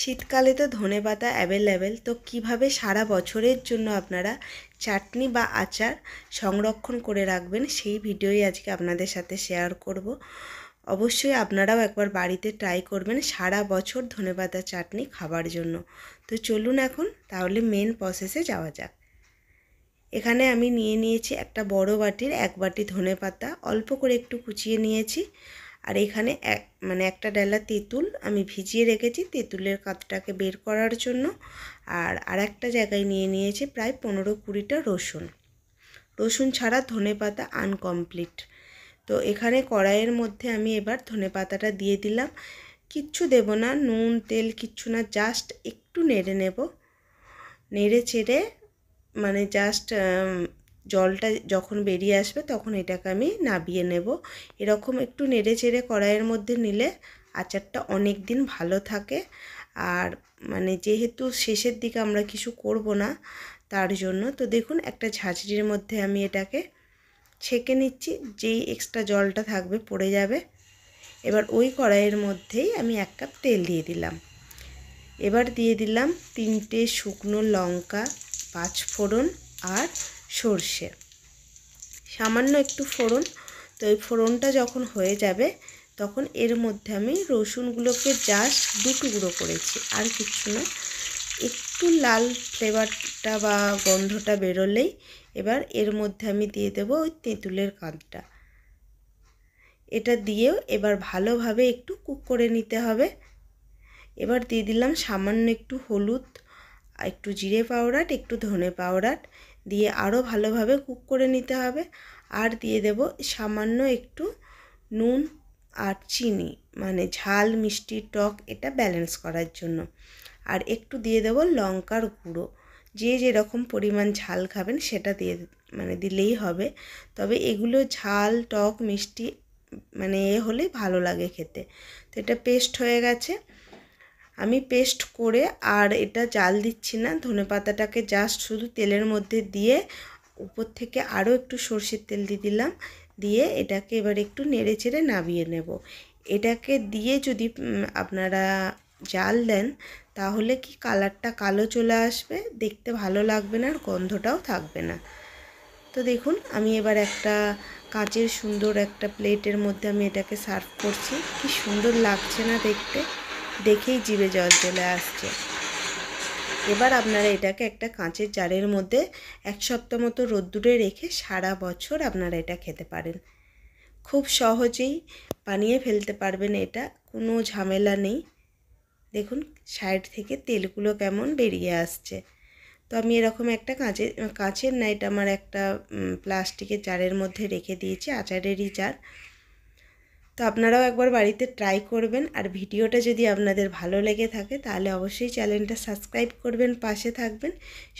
শীতকালে তো ধনেপাতা অ্যাভেলেবেল, তো কিভাবে সারা বছরের জন্য আপনারা চাটনি বা আচার সংরক্ষণ করে রাখবেন সেই ভিডিওই আজকে আপনাদের সাথে শেয়ার করব। অবশ্যই আপনারাও একবার বাড়িতে ট্রাই করবেন সারা বছর ধনেপাতা চাটনি খাবার জন্য। তো চলুন এখন তাহলে মেন প্রসেসে যাওয়া যাক। এখানে আমি নিয়েছি একটা বড় বাটির 1 বাটি ধনেপাতা, অল্প করে একটু কুচিয়ে নিয়েছি। আর এখানে একটা ডালা তেঁতুল আমি ভিজিয়ে রেখেছি তেঁতুলের কাতটাকে বের করার জন্য। আর আরেকটা জায়গায় নিয়েছি প্রায় 15-20টা রসুন ছাড়া ধনেপাতা আনকমপ্লিট। তো এখানে কড়াইয়ের মধ্যে আমি এবার ধনেপাতাটা দিয়ে দিলাম। কিচ্ছু দেব না, নুন তেল কিচ্ছু না, জাস্ট একটু নেড়ে নেব। নেড়ে চেড়ে জাস্ট জলটা যখন বেরিয়ে আসবে তখন এটাকে আমি নাবিয়ে নেব। এরকম একটু নেড়ে চেড়ে কড়াইয়ের মধ্যে নিলে আচারটা অনেক দিন ভালো থাকে। আর যেহেতু শেষের দিকে আমরা কিছু করব না তার জন্য, তো দেখুন একটা ঝাঁঝরির মধ্যে আমি এটাকে ছেঁকে নিচ্ছি, যেই এক্সট্রা জলটা থাকবে পড়ে যাবে। এবার ওই কড়াইয়ের মধ্যেই আমি 1 কাপ তেল দিয়ে দিলাম। এবার দিয়ে দিলাম 3টে শুকনো লঙ্কা, 5 ফোড়ন আর সর্ষে, সামান্য একটু ফোড়ন। তো এই ফোড়নটা যখন হয়ে যাবে তখন এর মধ্যে আমি রসুনগুলোকে জাস্ট 2 টুকরো করেছি, আর কিচ্ছু না। একটু লাল ফ্লেভারটা বা গন্ধটা বেরোলেই এবার এর মধ্যে আমি দিয়ে দেবো ওই তেঁতুলের কাঁধটা। এটা দিয়েও এবার ভালোভাবে একটু কুক করে নিতে হবে। এবার দিয়ে দিলাম সামান্য একটু হলুদ, একটু জিরে পাউডার, একটু ধনে পাউডার দিয়ে আরও ভালোভাবে কুক করে নিতে হবে। আর দিয়ে দেব সামান্য একটু নুন আর চিনি, ঝাল মিষ্টি টক এটা ব্যালেন্স করার জন্য। আর একটু দিয়ে দেব লঙ্কার গুঁড়ো, যে যেরকম পরিমাণ ঝাল খাবেন সেটা দিলেই হবে। তবে এগুলো ঝাল টক মিষ্টি হলে ভালো লাগে খেতে। তো এটা পেস্ট হয়ে গেছে, আমি পেস্ট করে আর এটা জাল দিচ্ছি না। ধনেপাতাটাকে জাস্ট শুধু তেলের মধ্যে দিয়ে উপর থেকে আরও একটু সরষের তেল দিয়ে দিলাম, দিয়ে এটাকে এবার একটু নেড়ে চেড়ে নামিয়ে নেব। এটাকে দিয়ে যদি আপনারা জাল দেন তাহলে কি কালারটা কালো চলে আসবে, দেখতে ভালো লাগবে না আর গন্ধটাও থাকবে না। তো দেখুন আমি এবার একটা কাঁচের সুন্দর একটা প্লেটের মধ্যে আমি এটাকে সার্ভ করছি। কি সুন্দর লাগছে না দেখতে, দেখেই জিভে জল চলে আসছে। এবার আপনারা এটাকে একটা কাঁচের জারের মধ্যে 1 সপ্তাহ মতো রোদ্দুরে রেখে সারা বছর আপনারা এটা খেতে পারেন। খুব সহজেই বানিয়ে ফেলতে পারবেন, এটা কোনো ঝামেলা নেই। দেখুন সাইড থেকে তেলগুলো কেমন বেরিয়ে আসছে। তো আমি এরকম একটা কাঁচের না, এটা আমার একটা প্লাস্টিকের জারের মধ্যে রেখে দিয়েছি, আচারেরই জার। তো আপনারাও একবার বাড়িতে ট্রাই করবেন। আর ভিডিওটা যদি আপনাদের ভালো লেগে থাকে তাহলে অবশ্যই চ্যানেলটা সাবস্ক্রাইব করবেন, পাশে থাকবেন।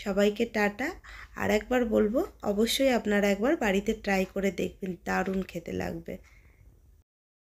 সবাইকে টাটা। আর একবার বলবো অবশ্যই আপনারা একবার বাড়িতে ট্রাই করে দেখবেন, দারুণ খেতে লাগবে।